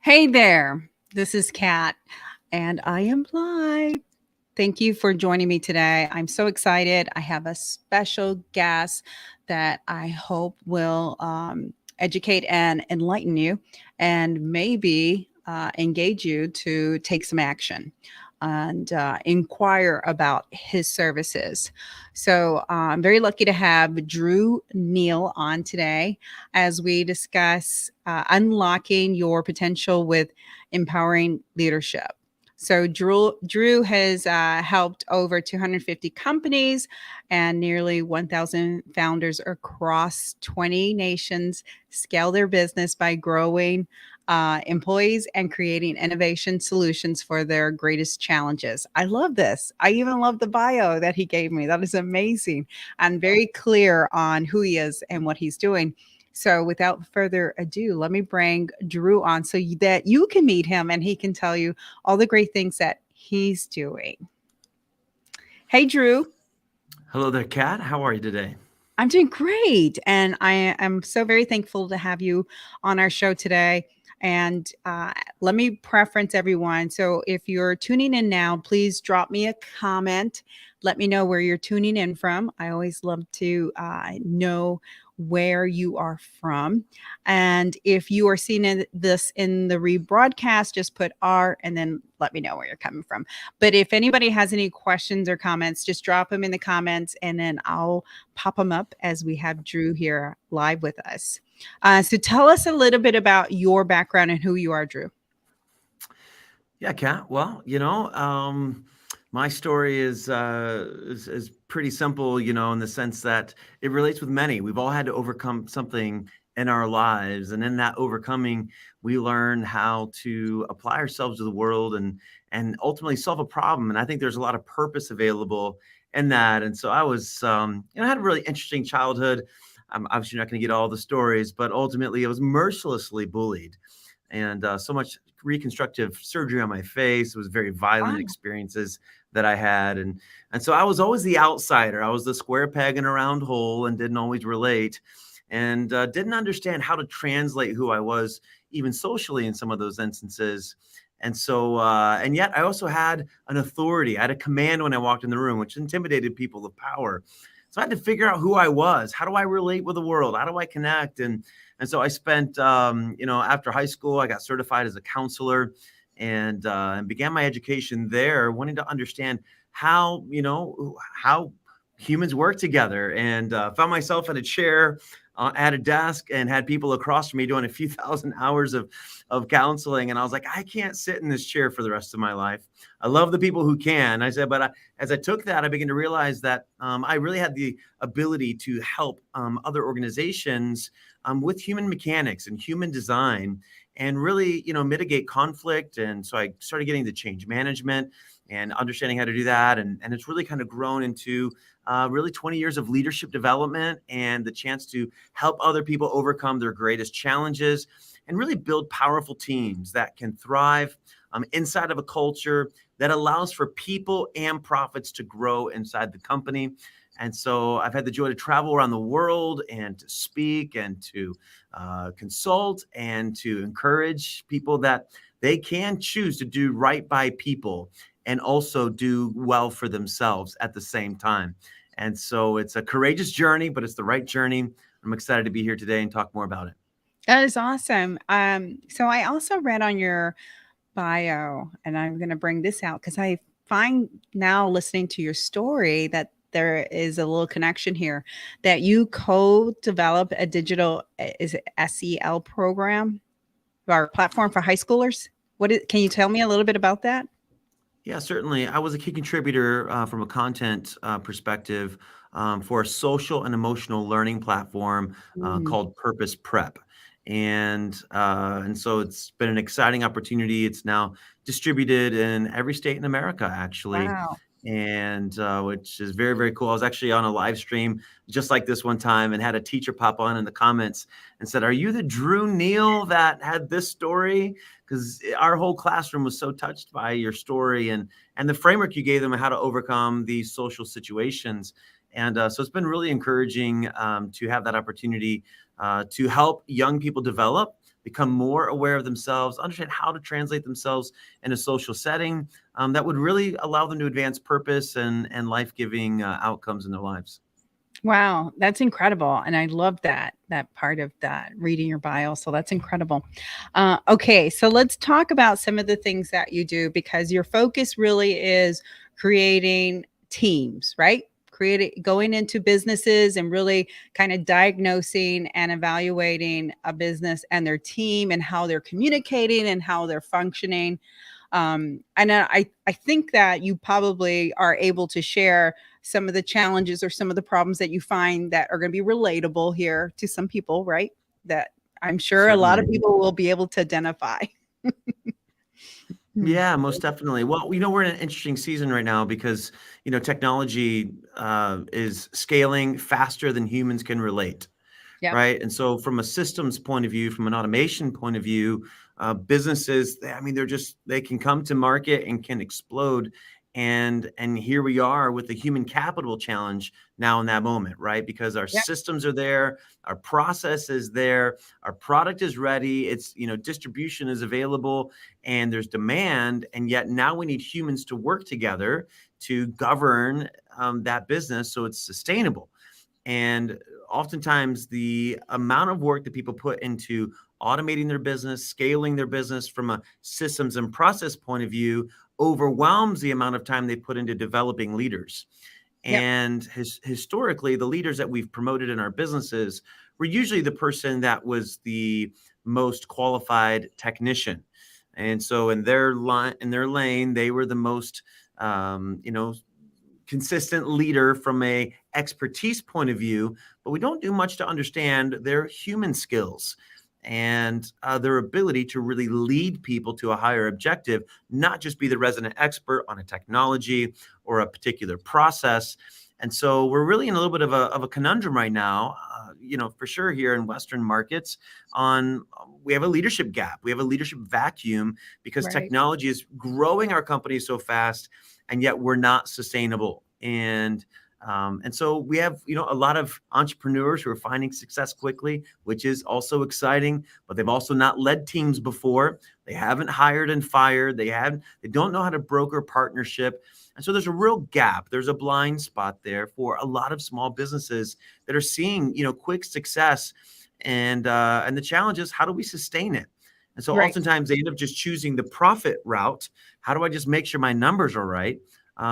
Hey there, this is Kat, and I am live. Thank you for joining me today. I'm so excited. I have a special guest that I hope will educate and enlighten you and maybe engage you to take some action and inquire about his services. So I'm very lucky to have Neal on today as we discuss unlocking your potential with empowering leadership. So Drew has helped over 250 companies and nearly 1,000 founders across 20 nations scale their business by growing employees and creating innovation solutions for their greatest challenges. I love this. I even love the bio that he gave me. That is amazing and very clear on who he is and what he's doing. So, without further ado, let me bring Drew on so that you can meet him and he can tell you all the great things that he's doing. Hey, Drew. Hello there, Kat. How are you today? I'm doing great. And I am so very thankful to have you on our show today. And let me preference everyone. So if you're tuning in now, please drop me a comment. Let me know where you're tuning in from. I always love to know where you are from. And if you are seeing this in the rebroadcast, just put R and then let me know where you're coming from. But if anybody has any questions or comments, just drop them in the comments and then I'll pop them up as we have Drew here live with us. So tell us a little bit about your background and who you are, Drew. Yeah, Kat. Well, my story is pretty simple, in the sense that it relates with many. We've all had to overcome something in our lives, and in that overcoming, we learn how to apply ourselves to the world and ultimately solve a problem. And I think there's a lot of purpose available in that. And so I was, I had a really interesting childhood. I'm obviously not going to get all the stories, but ultimately, I was mercilessly bullied and so much reconstructive surgery on my face. It was very violent Wow. experiences that I had, and so I was always the outsider. I was the square peg in a round hole, and didn't always relate, and didn't understand how to translate who I was, even socially, in some of those instances. And so, and yet, I also had an authority. I had a command when I walked in the room, which intimidated people of power. So I had to figure out who I was. How do I relate with the world? How do I connect? And so I spent, after high school, I got certified as a counselor and began my education there, wanting to understand how humans work together, and found myself at a chair at a desk and had people across from me doing a few thousand hours of counseling. And I was like, I can't sit in this chair for the rest of my life. I love the people who can. I said, but as I took that, I began to realize that I really had the ability to help other organizations with human mechanics and human design, and really, mitigate conflict. And so I started getting the change management and understanding how to do that. And it's really kind of grown into really 20 years of leadership development and the chance to help other people overcome their greatest challenges and really build powerful teams that can thrive inside of a culture that allows for people and profits to grow inside the company. And so I've had the joy to travel around the world and to speak and to consult and to encourage people that they can choose to do right by people and also do well for themselves at the same time. And so it's a courageous journey, but it's the right journey. I'm excited to be here today and talk more about it. That is awesome. So I also read on your bio, and I'm going to bring this out because I find now listening to your story that there is a little connection here that you co-develop a digital is it SEL program or platform for high schoolers. Can you tell me a little bit about that? Yeah, certainly. I was a key contributor from a content perspective for a social and emotional learning platform Mm, called Purpose Prep, and so it's been an exciting opportunity. It's now distributed in every state in America, actually, wow. and which is very, very cool. I was actually on a live stream just like this one time and had a teacher pop on in the comments and said, "Are you the Drew Neal that had this story?" Because our whole classroom was so touched by your story and the framework you gave them how to overcome these social situations. And so it's been really encouraging to have that opportunity to help young people develop become more aware of themselves, understand how to translate themselves in a social setting that would really allow them to advance purpose and life-giving outcomes in their lives. Wow, that's incredible. And I love that part of that reading your bio. So that's incredible. Okay, so let's talk about some of the things that you do because your focus really is creating teams, right? Creating going into businesses and really kind of diagnosing and evaluating a business and their team and how they're communicating and how they're functioning. And I think that you probably are able to share some of the challenges or some of the problems that you find that are going to be relatable here to some people, right? That I'm sure a lot of Certainly. people will be able to identify. Hmm. Yeah, most definitely. Well, we're in an interesting season right now because, technology is scaling faster than humans can relate. Yep. Right. And so, from a systems point of view, from an automation point of view, businesses, they can come to market and can explode. And here we are with the human capital challenge now in that moment, right? Because our Yep. systems are there, our process is there, our product is ready, it's, distribution is available and there's demand. And yet now we need humans to work together to govern that business so it's sustainable. And oftentimes, the amount of work that people put into automating their business, scaling their business from a systems and process point of view overwhelms the amount of time they put into developing leaders. Yep. And historically, the leaders that we've promoted in our businesses were usually the person that was the most qualified technician. And so in their lane, they were the most, consistent leader from a expertise point of view, but we don't do much to understand their human skills and their ability to really lead people to a higher objective, not just be the resident expert on a technology or a particular process. And so we're really in a little bit of a conundrum right now, for sure here in Western markets on we have a leadership gap. We have a leadership vacuum because Right. technology is growing our companies so fast and yet we're not sustainable. And so we have, a lot of entrepreneurs who are finding success quickly, which is also exciting, but they've also not led teams before. They haven't hired and fired. They don't know how to broker partnership. And so there's a real gap. There's a blind spot there for a lot of small businesses that are seeing, quick success. And the challenge is, how do we sustain it? And so Right. oftentimes they end up just choosing the profit route. How do I just make sure my numbers are right?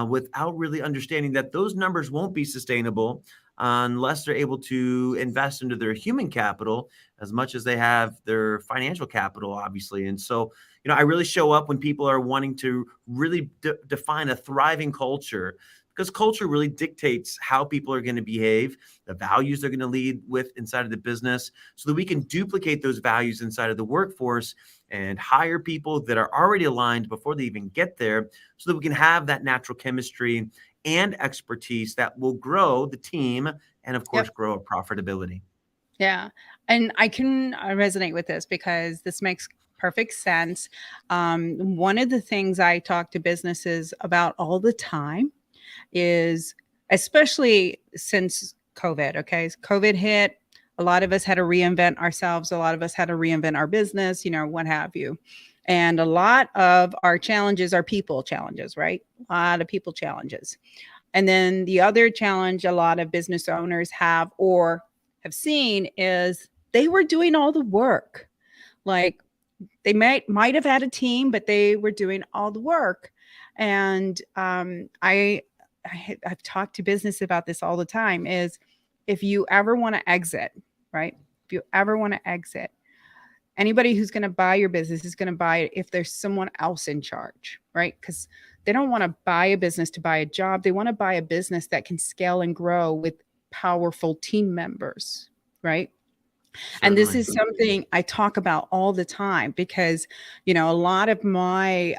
Without really understanding that those numbers won't be sustainable unless they're able to invest into their human capital as much as they have their financial capital, obviously. And so, I really show up when people are wanting to really define a thriving culture because culture really dictates how people are going to behave, the values they're going to lead with inside of the business, so that we can duplicate those values inside of the workforce and hire people that are already aligned before they even get there so that we can have that natural chemistry and expertise that will grow the team and, of course, Yep. grow our profitability. Yeah. And I can resonate with this because this makes perfect sense. One of the things I talk to businesses about all the time is, especially since COVID, okay? COVID hit. A lot of us had to reinvent ourselves. A lot of us had to reinvent our business, what have you. And a lot of our challenges are people challenges, right? A lot of people challenges. And then the other challenge a lot of business owners have or have seen is they were doing all the work. Like they might have had a team, but they were doing all the work. And I've talked to business about this all the time. Is if you ever want to exit, right? If you ever want to exit, anybody who's going to buy your business is going to buy it if there's someone else in charge, right? Because they don't want to buy a business to buy a job. They want to buy a business that can scale and grow with powerful team members, right? And this Certainly. is something I talk about all the time because, a lot of my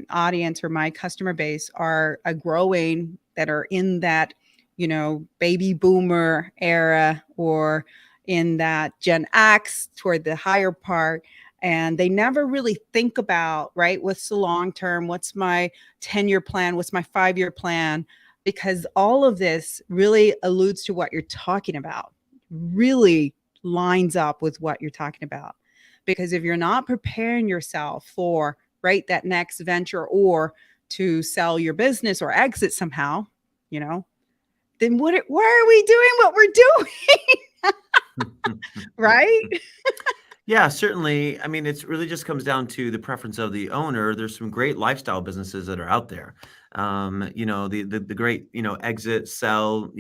audience or my customer base are a growing that are in that, baby boomer era or in that Gen X toward the higher part. And they never really think about, right, what's the long term? What's my 10-year plan? What's my 5-year plan? Because all of this really alludes to what you're talking about, really lines up with what you're talking about Because if you're not preparing yourself for, right, that next venture or to sell your business or exit somehow, you know, then why are we doing what we're doing? Right? Yeah, certainly. I mean, it's really just comes down to the preference of the owner. There's some great lifestyle businesses that are out there. The great, exit, sell,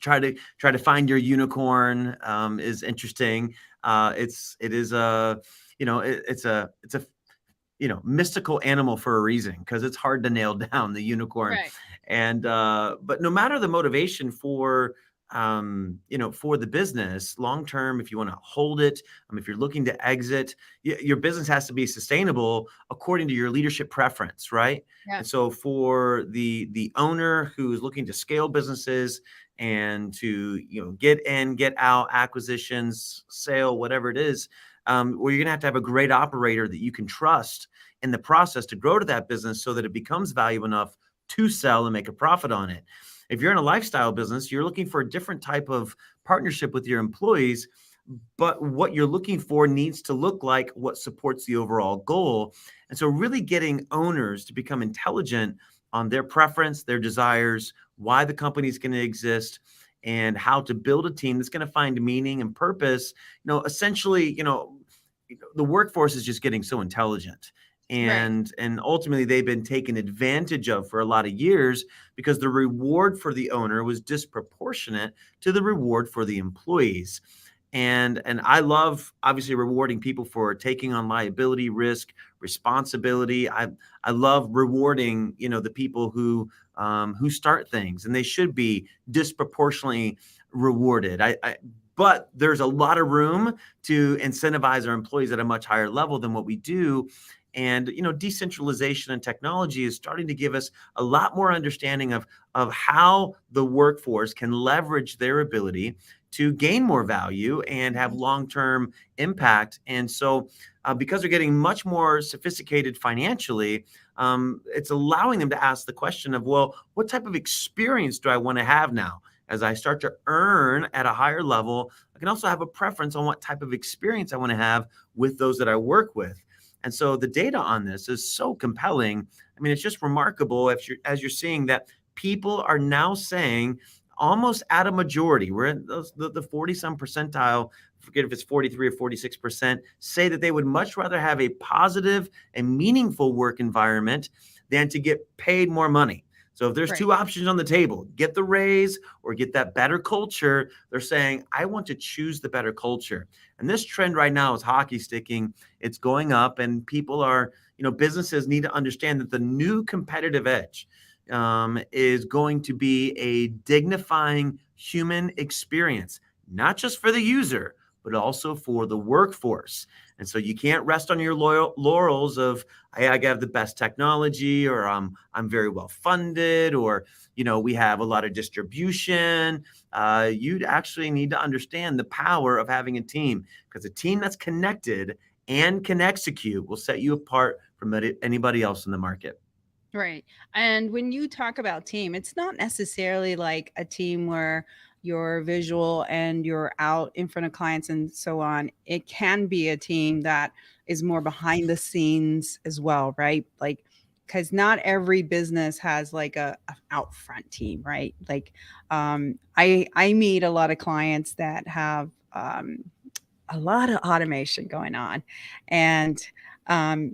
try to find your unicorn is interesting. It is a, it's a mystical animal for a reason because it's hard to nail down the unicorn. Right. And but no matter the motivation for the business long term, if you want to hold it, if you're looking to exit, your business has to be sustainable according to your leadership preference, right? Yeah. And so for the owner who's looking to scale businesses and to get in, get out, acquisitions, sale, whatever it is, where you're going to have a great operator that you can trust in the process to grow to that business so that it becomes valuable enough to sell and make a profit on it. If you're in a lifestyle business, you're looking for a different type of partnership with your employees, but what you're looking for needs to look like what supports the overall goal. And so really getting owners to become intelligent on their preference, their desires, why the company's going to exist, and how to build a team that's going to find meaning and purpose. Essentially, the workforce is just getting so intelligent, Right. and ultimately they've been taken advantage of for a lot of years because the reward for the owner was disproportionate to the reward for the employees. And I love obviously rewarding people for taking on liability, risk, responsibility. I love rewarding the people who start things, and they should be disproportionately rewarded. But there's a lot of room to incentivize our employees at a much higher level than what we do. And decentralization and technology is starting to give us a lot more understanding of how the workforce can leverage their ability to gain more value and have long-term impact. And so because they're getting much more sophisticated financially, it's allowing them to ask the question of, well, what type of experience do I want to have now? As I start to earn at a higher level, I can also have a preference on what type of experience I want to have with those that I work with. And so the data on this is so compelling. I mean, it's just remarkable as you're seeing that people are now saying almost at a majority, we're in the 40 some percentile, I forget if it's 43 or 46%, say that they would much rather have a positive and meaningful work environment than to get paid more money. So if there's Right. two options on the table, get the raise or get that better culture, they're saying, I want to choose the better culture. And this trend right now is hockey sticking. It's going up, and people are, businesses need to understand that the new competitive edge is going to be a dignifying human experience, not just for the user, but also for the workforce. And so you can't rest on your laurels of, hey, I have the best technology, or I'm very well funded, or we have a lot of distribution. You actually need to understand the power of having a team, because a team that's connected and can execute will set you apart from anybody else in the market. Right. And when you talk about team, it's not necessarily like a team where you're visual and you're out in front of clients and so on. It can be a team that is more behind the scenes as well, right? Like, because not every business has like a out front team, right? Like, I meet a lot of clients that have a lot of automation going on, and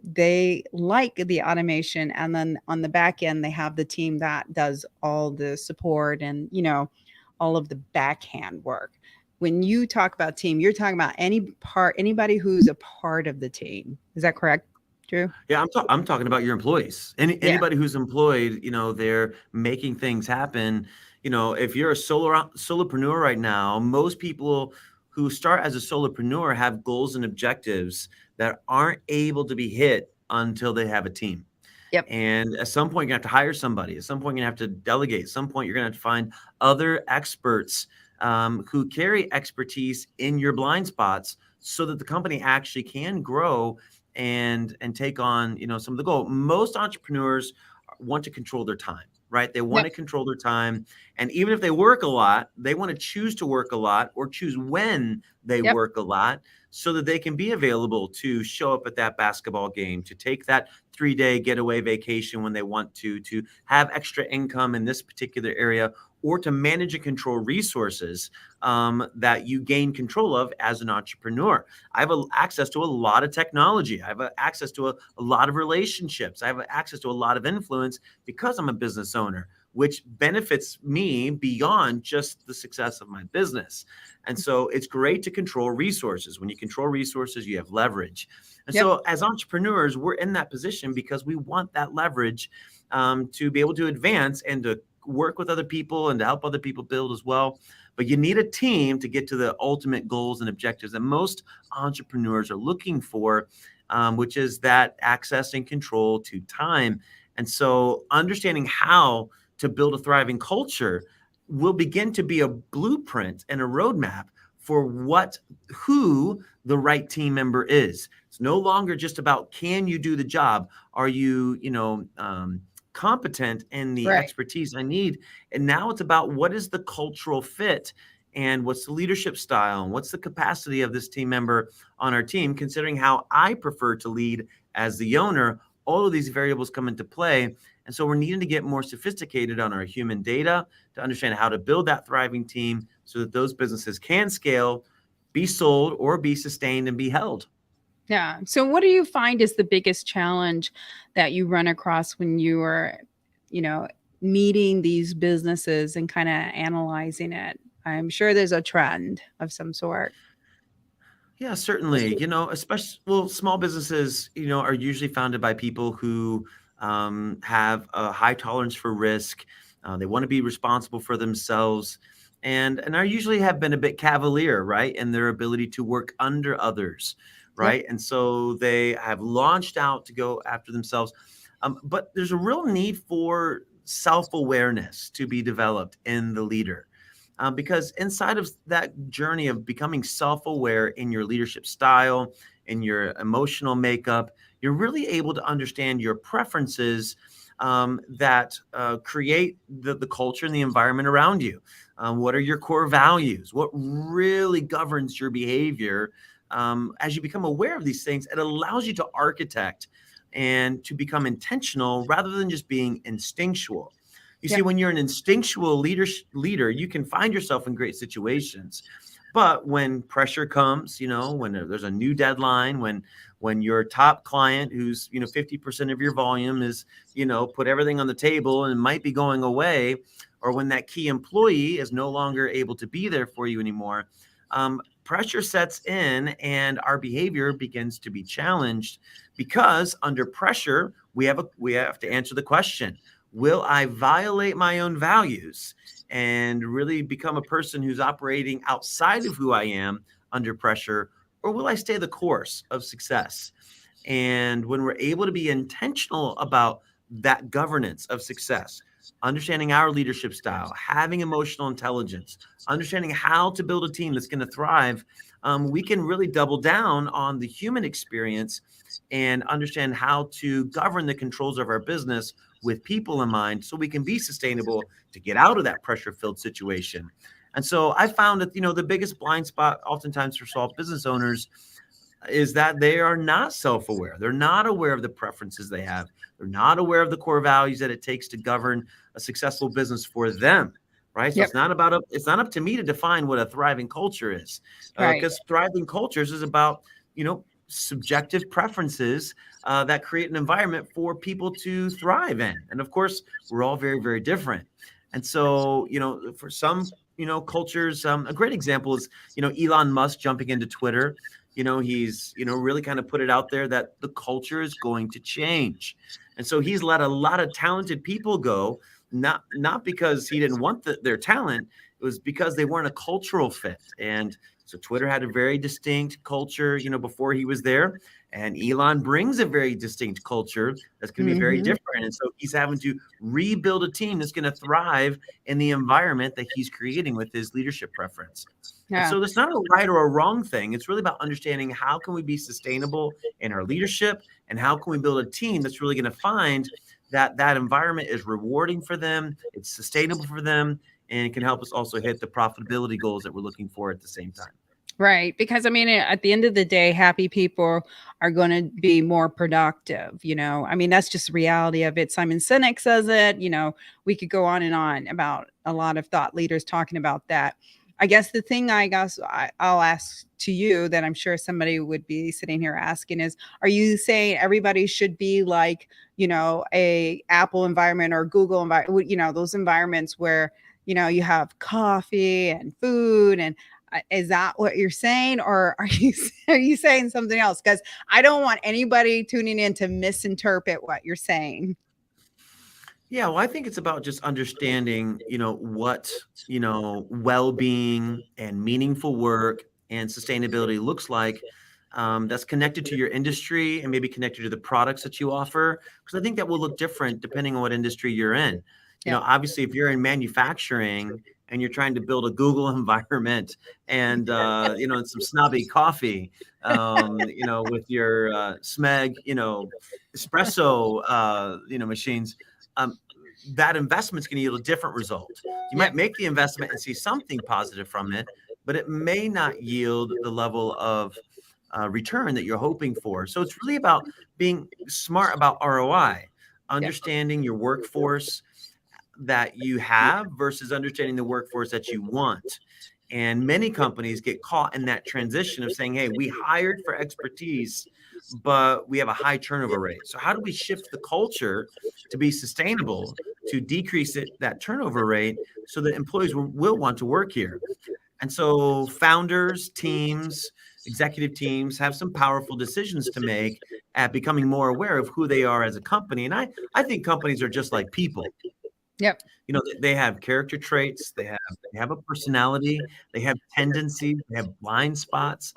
they like the automation, and then on the back end they have the team that does all the support and all of the backhand work. When you talk about team, you're talking about anybody who's a part of the team. Is that correct, Drew? Yeah, I'm talking about your employees. Yeah. Anybody who's employed, they're making things happen. If you're a solopreneur right now, most people who start as a solopreneur have goals and objectives that aren't able to be hit until they have a team. Yep. And at some point, you're going to have to hire somebody. At some point, you're going to have to delegate. At some point, you're going to have to find other experts who carry expertise in your blind spots so that the company actually can grow and take on some of the goal. Most entrepreneurs want to control their time, right? They want Yep. to control their time, and even if they work a lot, they want to choose to work a lot or choose when they Yep. work a lot, so that they can be available to show up at that basketball game, to take that 3-day getaway vacation when they want to have extra income in this particular area, or to manage and control resources that you gain control of as an entrepreneur. I have access to a lot of technology. I have access to a lot of relationships. I have access to a lot of influence because I'm a business owner, which benefits me beyond just the success of my business. And so it's great to control resources. When you control resources, you have leverage. And Yep. so as entrepreneurs, we're in that position because we want that leverage to be able to advance and to work with other people and to help other people build as well. But you need a team to get to the ultimate goals and objectives that most entrepreneurs are looking for, which is that access and control to time. And so understanding how to build a thriving culture will begin to be a blueprint and a roadmap for who the right team member is. It's no longer just about, can you do the job? Are you, competent in the Right. expertise I need? And now it's about, what is the cultural fit, and what's the leadership style, and what's the capacity of this team member on our team, considering how I prefer to lead as the owner. All of these variables come into play. And so we're needing to get more sophisticated on our human data to understand how to build that thriving team so that those businesses can scale, be sold, or be sustained and be held. Yeah. So what do you find is the biggest challenge that you run across when you are, you know, meeting these businesses and kind of analyzing it? I'm sure there's a trend of some sort. Yeah, certainly. Especially, well, small businesses, are usually founded by people who have a high tolerance for risk. They want to be responsible for themselves, and are usually have been a bit cavalier, right, in their ability to work under others, Yep. right? And so they have launched out to go after themselves. But there's a real need for self-awareness to be developed in the leader, because inside of that journey of becoming self-aware in your leadership style, in your emotional makeup, you're really able to understand your preferences that create the culture and the environment around you. What are your core values? What really governs your behavior? As you become aware of these things, it allows you to architect and to become intentional rather than just being instinctual. You see, Yep. when you're an instinctual leader, you can find yourself in great situations. But when pressure comes, when there's a new deadline, when your top client, who's 50% of your volume, is put everything on the table and might be going away, or when that key employee is no longer able to be there for you anymore, pressure sets in and our behavior begins to be challenged, because under pressure we have to answer the question: will I violate my own values and really become a person who's operating outside of who I am under pressure, or will I stay the course of success? And when we're able to be intentional about that governance of success, understanding our leadership style, having emotional intelligence, understanding how to build a team that's going to thrive, we can really double down on the human experience and understand how to govern the controls of our business with people in mind, so we can be sustainable to get out of that pressure filled situation. And so I found that, the biggest blind spot oftentimes for small business owners is that they are not self-aware. They're not aware of the preferences they have. They're not aware of the core values that it takes to govern a successful business for them. Right. So Yep. it's not up to me to define what a thriving culture is, Right. because thriving cultures is about, subjective preferences that create an environment for people to thrive in. And of course, we're all very, very different. And so, for some, cultures, a great example is, Elon Musk jumping into Twitter. He's, really kind of put it out there that the culture is going to change. And so he's let a lot of talented people go, not because he didn't want their talent. It was because they weren't a cultural fit. And so Twitter had a very distinct culture, before he was there. And Elon brings a very distinct culture that's going to be very Hmm. different. And so he's having to rebuild a team that's going to thrive in the environment that he's creating with his leadership preference. And Yeah. so there's not a right or a wrong thing. It's really about understanding, how can we be sustainable in our leadership, and how can we build a team that's really going to find that environment is rewarding for them, it's sustainable for them, and it can help us also hit the profitability goals that we're looking for at the same time. Right. Because I mean, at the end of the day, happy people are going to be more productive. I mean, that's just the reality of it. Simon Sinek says it. We could go on and on about a lot of thought leaders talking about that. I guess the thing I'll ask to you that I'm sure somebody would be sitting here asking is, are you saying everybody should be like, a Apple environment or Google environment, those environments where, you have coffee and food and is that what you're saying, or are you are you saying something else? Because I don't want anybody tuning in to misinterpret what you're saying. Yeah, well, I think it's about just understanding, what, well-being and meaningful work and sustainability looks like. That's connected to your industry and maybe connected to the products that you offer, because I think that will look different depending on what industry you're in. Yep. Obviously, if you're in manufacturing and you're trying to build a Google environment and and some snobby coffee, with your Smeg, espresso, machines. Um, that investment's going to yield a different result. You might Yep. make the investment and see something positive from it, but it may not yield the level of return that you're hoping for. So it's really about being smart about ROI, Yep. understanding your workforce that you have versus understanding the workforce that you want. And many companies get caught in that transition of saying, hey, we hired for expertise, but we have a high turnover rate. So how do we shift the culture to be sustainable, to decrease that turnover rate so that employees will want to work here? And so founders, teams, executive teams have some powerful decisions to make at becoming more aware of who they are as a company. And I think companies are just like people. Yep. They have character traits, they have a personality, they have tendencies, they have blind spots.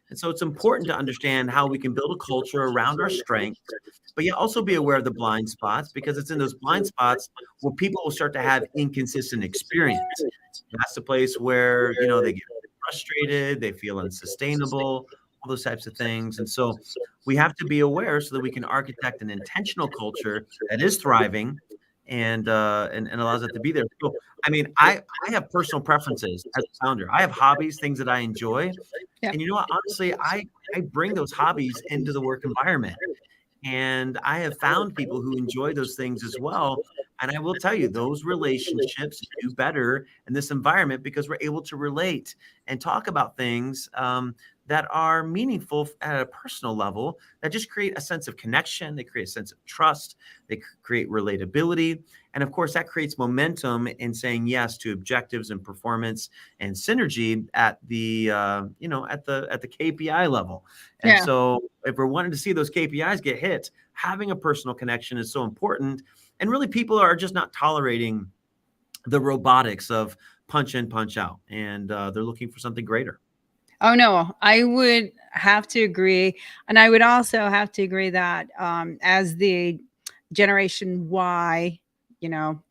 And so it's important to understand how we can build a culture around our strengths, but yet also be aware of the blind spots, because it's in those blind spots where people will start to have inconsistent experience. That's the place where, they get frustrated, they feel unsustainable, all those types of things. And so we have to be aware so that we can architect an intentional culture that is thriving and allows it to be there. So, I mean, I have personal preferences as a founder. I have hobbies, things that I enjoy, Yep. and you know what? Honestly, I bring those hobbies into the work environment. And I have found people who enjoy those things as well. And I will tell you, those relationships do better in this environment because we're able to relate and talk about things that are meaningful at a personal level, that just create a sense of connection. They create a sense of trust. They create relatability. And of course, that creates momentum in saying yes to objectives and performance and synergy at the at the KPI level. And Yeah. so if we're wanting to see those KPIs get hit, having a personal connection is so important. And really, people are just not tolerating the robotics of punch in, punch out, and they're looking for something greater. Oh no, I would have to agree, and I would also have to agree that as the Generation Y, you know,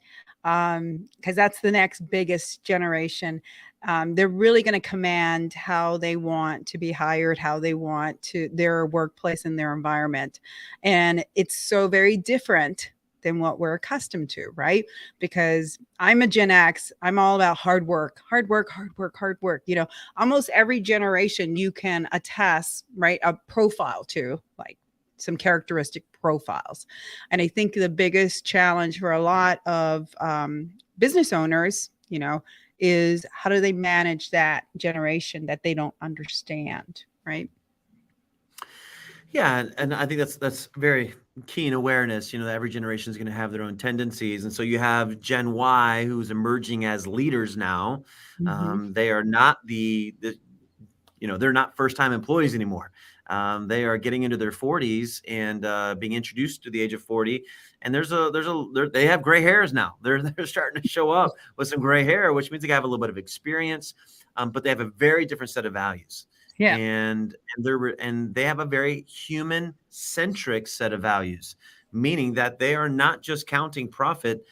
because that's the next biggest generation. They're really going to command how they want to be hired, how they want to their workplace and their environment, and it's so very different than what we're accustomed to, right? Because I'm a Gen X, I'm all about hard work, hard work, hard work, hard work. Almost every generation you can attest, right, a profile to, like some characteristic profiles. And I think the biggest challenge for a lot of business owners, is how do they manage that generation that they don't understand, right? Yeah, and I think that's very keen awareness. That every generation is going to have their own tendencies, and so you have Gen Y who's emerging as leaders now. Mm-hmm. They are not they're not first time employees anymore. They are getting into their 40s and being introduced to the age of 40. And they have gray hairs now. They're starting to show up with some gray hair, which means they have a little bit of experience, but they have a very different set of values. Yeah. And they have a very human centric set of values, meaning that they are not just counting profit.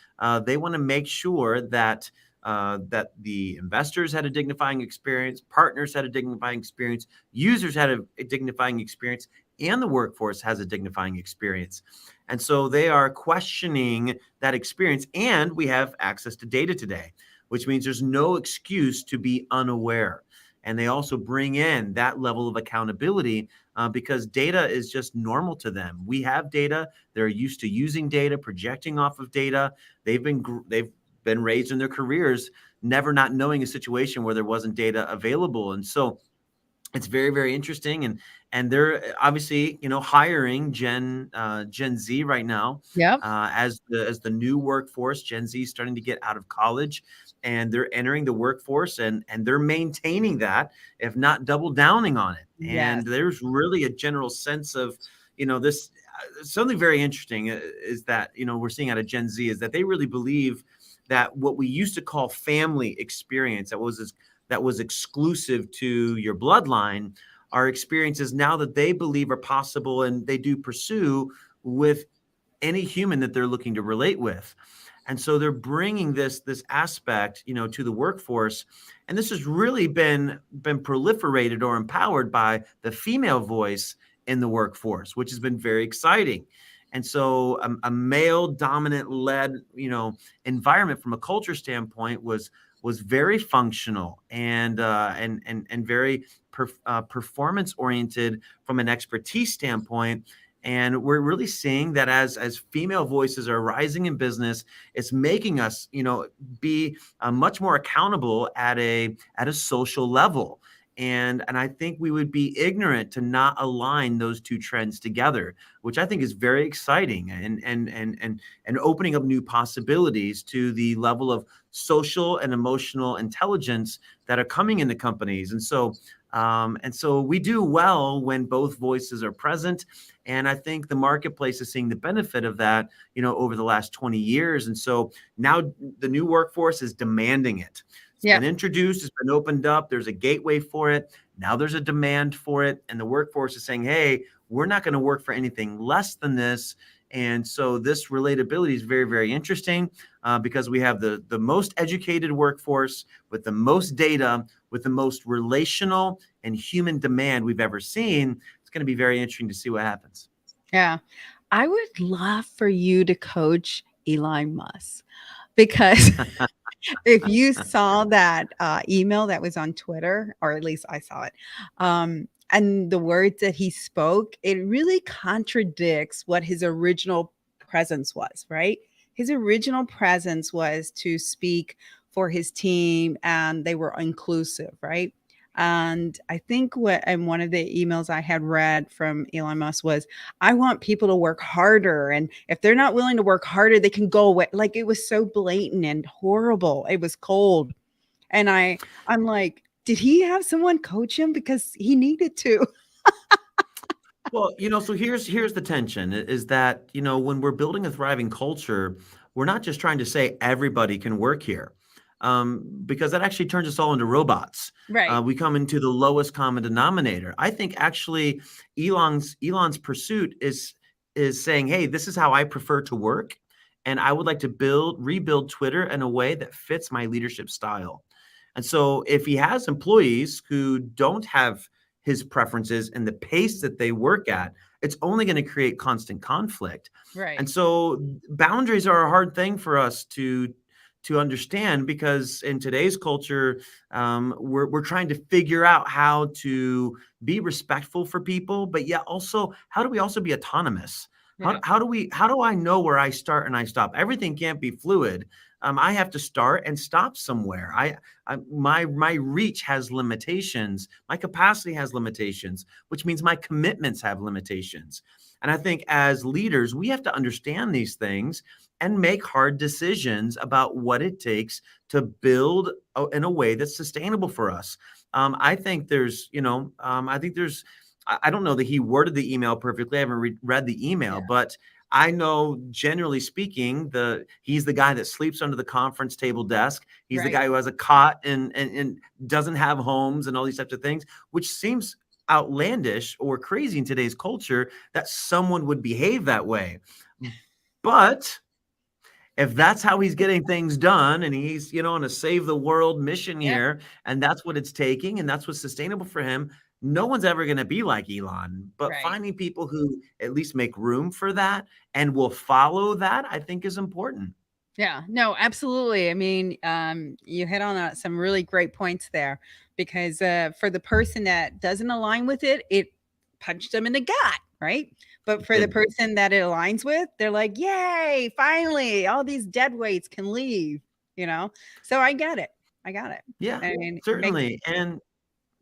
They want to make sure that the investors had a dignifying experience, partners had a dignifying experience, users had a dignifying experience, and the workforce has a dignifying experience. And so they are questioning that experience. And we have access to data today, which means there's no excuse to be unaware. and they also bring in that level of accountability because data is just normal to them. We have data. They're used to using data, projecting off of data. They've been raised in their careers never not knowing a situation where there wasn't data available. And so it's very, very interesting. And they're obviously, hiring Gen Z right now Yep. as the new workforce. Gen Z is starting to get out of college, and they're entering the workforce, and they're maintaining that, if not double downing on it. Yes. And there's really a general sense of, this something very interesting is that, we're seeing out of Gen Z is that they really believe that what we used to call family experience, that was exclusive to your bloodline, are experiences now that they believe are possible and they do pursue with any human that they're looking to relate with. And so they're bringing this aspect, to the workforce, and this has really been proliferated or empowered by the female voice in the workforce, which has been very exciting. And so a male dominant led, environment from a culture standpoint was very functional and very performance oriented from an expertise standpoint. And we're really seeing that as female voices are rising in business, it's making us, be much more accountable at a social level. And I think we would be ignorant to not align those two trends together, which I think is very exciting and opening up new possibilities to the level of social and emotional intelligence that are coming into companies. And so we do well when both voices are present. And I think the marketplace is seeing the benefit of that, over the last 20 years. And so now the new workforce is demanding it. It's Yep. been introduced, it's been opened up, there's a gateway for it. Now there's a demand for it. And the workforce is saying, hey, we're not going to work for anything less than this. And so this relatability is very, very interesting because we have the most educated workforce with the most data, with the most relational and human demand we've ever seen. It's going to be very interesting to see what happens. Yeah. I would love for you to coach Elon Musk because if you saw that email that was on Twitter, or at least I saw it, and the words that he spoke, it really contradicts what his original presence was, right? His original presence was to speak for his team and they were inclusive, right? And I think what, and one of the emails I had read from Elon Musk was, I want people to work harder. And if they're not willing to work harder, they can go away. Like it was so blatant and horrible. It was cold. And I'm like, did he have someone coach him? Because he needed to. Well, so here's the tension is that, when we're building a thriving culture, we're not just trying to say everybody can work here, because that actually turns us all into robots. Right. We come into the lowest common denominator. I think actually Elon's pursuit is saying, hey, this is how I prefer to work, and I would like to rebuild Twitter in a way that fits my leadership style. And so if he has employees who don't have his preferences and the pace that they work at, it's only going to create constant conflict. And Right. so boundaries are a hard thing for us to understand because in today's culture, we're trying to figure out how to be respectful for people, but yet also how do we also be autonomous? How, Yeah. how do we how do I know where I start and I stop? Everything can't be fluid. I have to start and stop somewhere. My reach has limitations. My capacity has limitations, which means my commitments have limitations. And I think as leaders, we have to understand these things and make hard decisions about what it takes to build in a way that's sustainable for us. I think there's, I think there's, I don't know that he worded the email perfectly. I haven't read the email, Yeah. but I know, generally speaking, he's the guy that sleeps under the conference table desk. He's the Right. guy who has a cot and doesn't have homes and all these types of things, which seems outlandish or crazy in today's culture that someone would behave that way. But if that's how he's getting things done and he's, on a save the world mission Yep. here, and that's what it's taking and that's what's sustainable for him, no one's ever going to be like Elon. But Right. finding people who at least make room for that and will follow that, I think is important. Yeah, no, absolutely. I mean, you hit on some really great points there because for the person that doesn't align with it, it punched them in the gut, right? But for the Did person that it aligns with, they're like, yay, finally, all these dead weights can leave, you know? So I get it. I got it. Yeah, I mean, it makes, certainly. And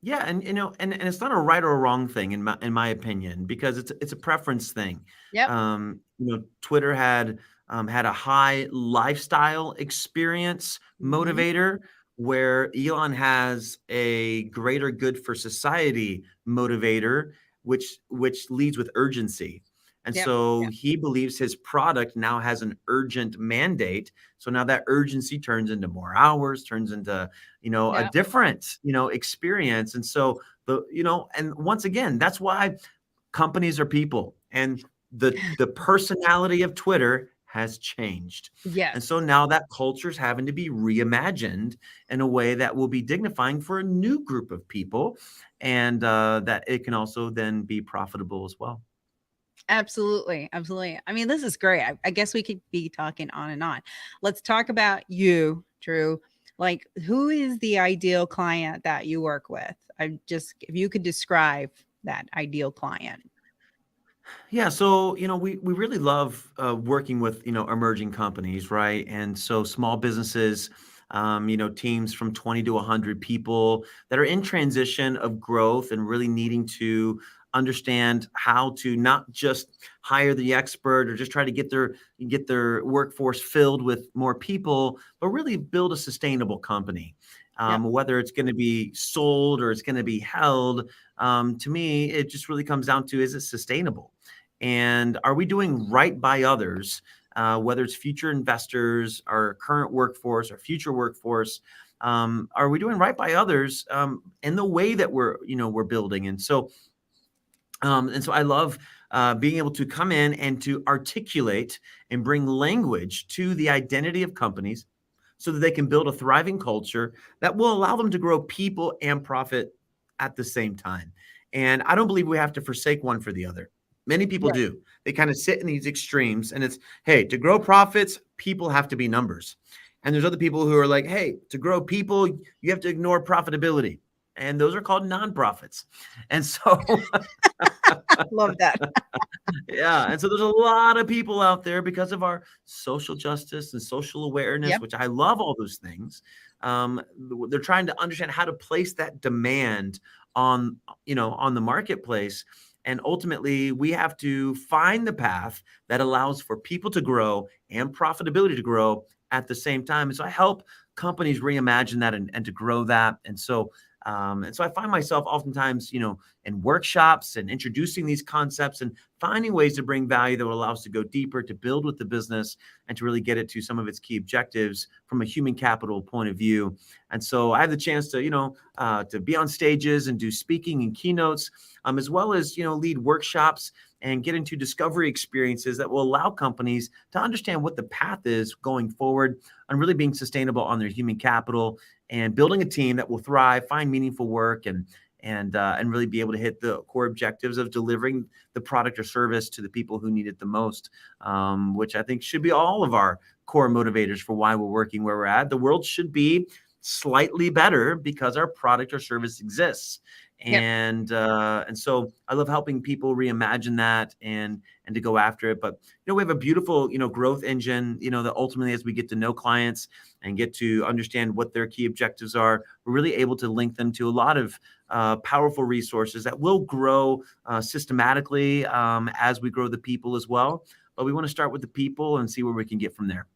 yeah, and and it's not a right or a wrong thing in my opinion, because it's a preference thing. yep. Twitter had a high lifestyle experience Hmm. motivator, where Elon has a greater good for society motivator, which leads with urgency. And Yep. so Yep. he believes his product now has an urgent mandate. So now that urgency turns into more hours, turns into a Yep. different experience. And so and once again, that's why companies are people, and the personality of Twitter has changed. And so Yes. now that culture is having to be reimagined in a way that will be dignifying for a new group of people, and that it can also then be profitable as well. Absolutely, absolutely. I mean, this is great. I guess we could be talking on and on. Let's talk about you, Drew. Like, who is the ideal client that you work with? I just, if you could describe that ideal client. Yeah, so we really love working with emerging companies, right? And so small businesses, teams from 20 to 100 people that are in transition of growth and really needing to understand how to not just hire the expert or just try to get their workforce filled with more people, but really build a sustainable company. Yep. Whether it's going to be sold or it's going to be held, to me, it just really comes down to, is it sustainable? And are we doing right by others, whether it's future investors, our current workforce, our future workforce? Are we doing right by others in the way that we're building? And so I love being able to come in and to articulate and bring language to the identity of companies so that they can build a thriving culture that will allow them to grow people and profit at the same time. And I don't believe we have to forsake one for the other. Many people Right. do. They kind of sit in these extremes, and it's, hey, to grow profits, people have to be numbers. And there's other people who are like, hey, to grow people, you have to ignore profitability. And those are called nonprofits. And so Love that. yeah, and so there's a lot of people out there, because of our social justice and social awareness, Yep. which I love all those things. They're trying to understand how to place that demand on the marketplace, and ultimately we have to find the path that allows for people to grow and profitability to grow at the same time. And so I help companies reimagine that, and to grow that. And so I find myself oftentimes, in workshops and introducing these concepts and finding ways to bring value that will allow us to go deeper, to build with the business, and to really get it to some of its key objectives from a human capital point of view. And so I have the chance to be on stages and do speaking and keynotes, as well as lead workshops and get into discovery experiences that will allow companies to understand what the path is going forward on really being sustainable on their human capital and building a team that will thrive, find meaningful work, and really be able to hit the core objectives of delivering the product or service to the people who need it the most, which I think should be all of our core motivators for why we're working where we're at. The world should be slightly better because our product or service exists. Yep. And so I love helping people reimagine that and to go after it. But we have a beautiful growth engine. That ultimately, as we get to know clients and get to understand what their key objectives are, we're really able to link them to a lot of powerful resources that will grow systematically as we grow the people as well. But we want to start with the people and see where we can get from there.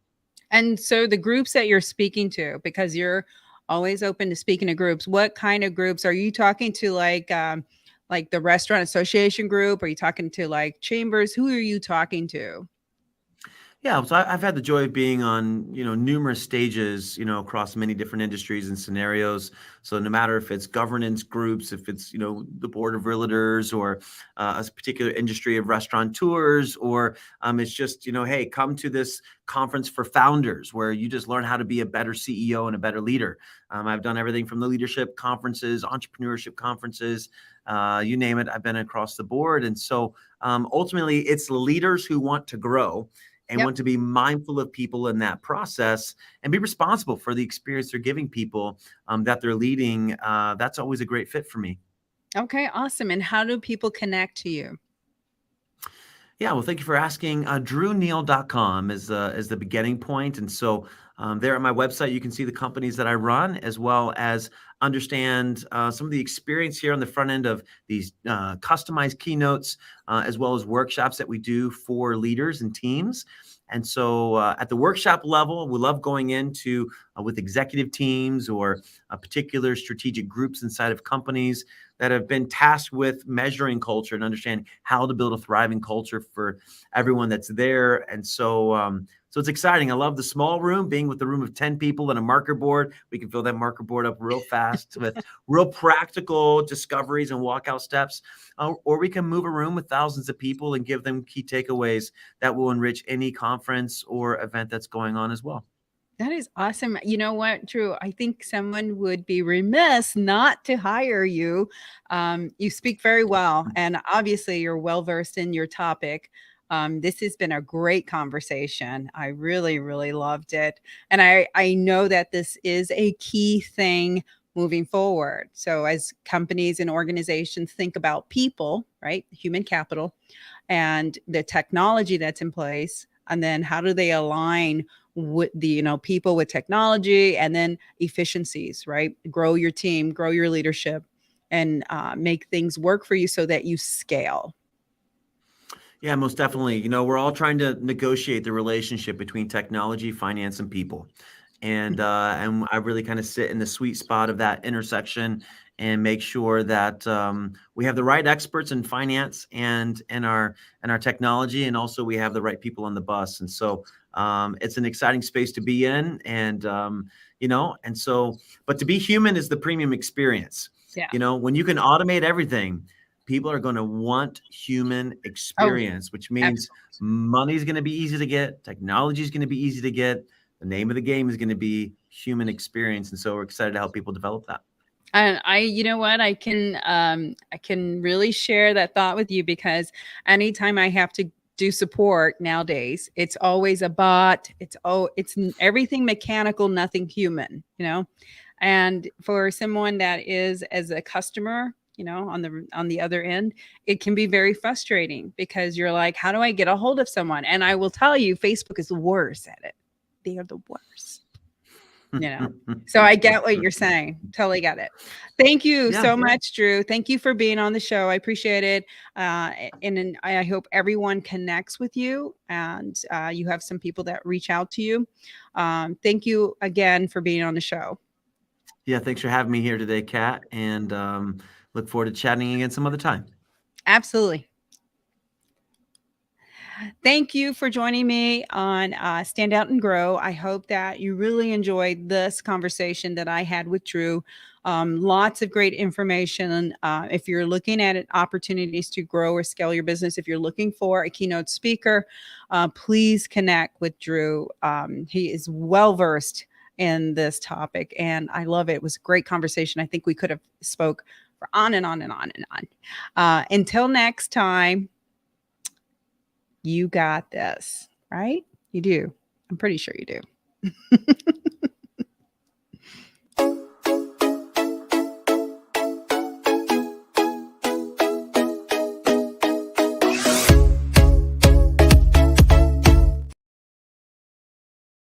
And so the groups that you're speaking to, because you're always open to speaking to groups, what kind of groups are you talking to? Like the restaurant association group? Are you talking to like chambers? Who are you talking to? Yeah, so I've had the joy of being on, numerous stages, across many different industries and scenarios. So no matter if it's governance groups, if it's, the board of realtors, or a particular industry of restaurateurs, or it's just, hey, come to this conference for founders where you just learn how to be a better CEO and a better leader. I've done everything from the leadership conferences, entrepreneurship conferences, you name it. I've been across the board. And so ultimately, it's leaders who want to grow. and Yep. want to be mindful of people in that process and be responsible for the experience they're giving people that they're leading, that's always a great fit for me. Okay, awesome. And how do people connect to you? Yeah, well, thank you for asking. DrewNeal.com is the beginning point, and so there at my website, you can see the companies that I run, as well as understand some of the experience here on the front end of these customized keynotes, as well as workshops that we do for leaders and teams. And so, at the workshop level, we love going into with executive teams or particular strategic groups inside of companies that have been tasked with measuring culture and understanding how to build a thriving culture for everyone that's there. And so, so it's exciting. I love the small room, being with a room of 10 people and a marker board. We can fill that marker board up real fast with real practical discoveries and walkout steps. Or we can move a room with thousands of people and give them key takeaways that will enrich any conference or event that's going on as well. That is awesome. You know what, Drew? I think someone would be remiss not to hire you. You speak very well, and obviously, you're well versed in your topic. This has been a great conversation. I really, really loved it. And I know that this is a key thing moving forward. So, as companies and organizations think about people, right, human capital, and the technology that's in place, and then how do they align with the people with technology, and then efficiencies, right? Grow your team, grow your leadership, and make things work for you so that you scale. Yeah, most definitely. We're all trying to negotiate the relationship between technology, finance, and people. And I really kind of sit in the sweet spot of that intersection and make sure that we have the right experts in finance and our technology, and also we have the right people on the bus. And so it's an exciting space to be in, and so, but to be human is the premium experience. Yeah. When you can automate everything, people are going to want human Oh, experience, which means absolutely. money is going to be easy to get, technology is going to be easy to get. The name of the game is going to be human experience, and so we're excited to help people develop that. And you know what, I can really share that thought with you, because anytime I have to do support nowadays, it's always a bot. It's everything mechanical, nothing human, And for someone that is as a customer, on the other end, it can be very frustrating, because you're like, how do I get a hold of someone? And I will tell you, Facebook is the worst at it. They are the worst. you know. So I get what you're saying. Totally get it. Thank you Yeah. so much, Drew. Thank you for being on the show. I appreciate it. And I hope everyone connects with you, and you have some people that reach out to you. Thank you again for being on the show. Yeah. Thanks for having me here today, Kat, and look forward to chatting again some other time. Absolutely. Thank you for joining me on Stand Out and Grow. I hope that you really enjoyed this conversation that I had with Drew. Lots of great information. If you're looking at opportunities to grow or scale your business, if you're looking for a keynote speaker, please connect with Drew. He is well versed in this topic, and I love it. It was a great conversation. I think we could have spoke for on and on and on and on. Until next time, you got this, right? You do. I'm pretty sure you do.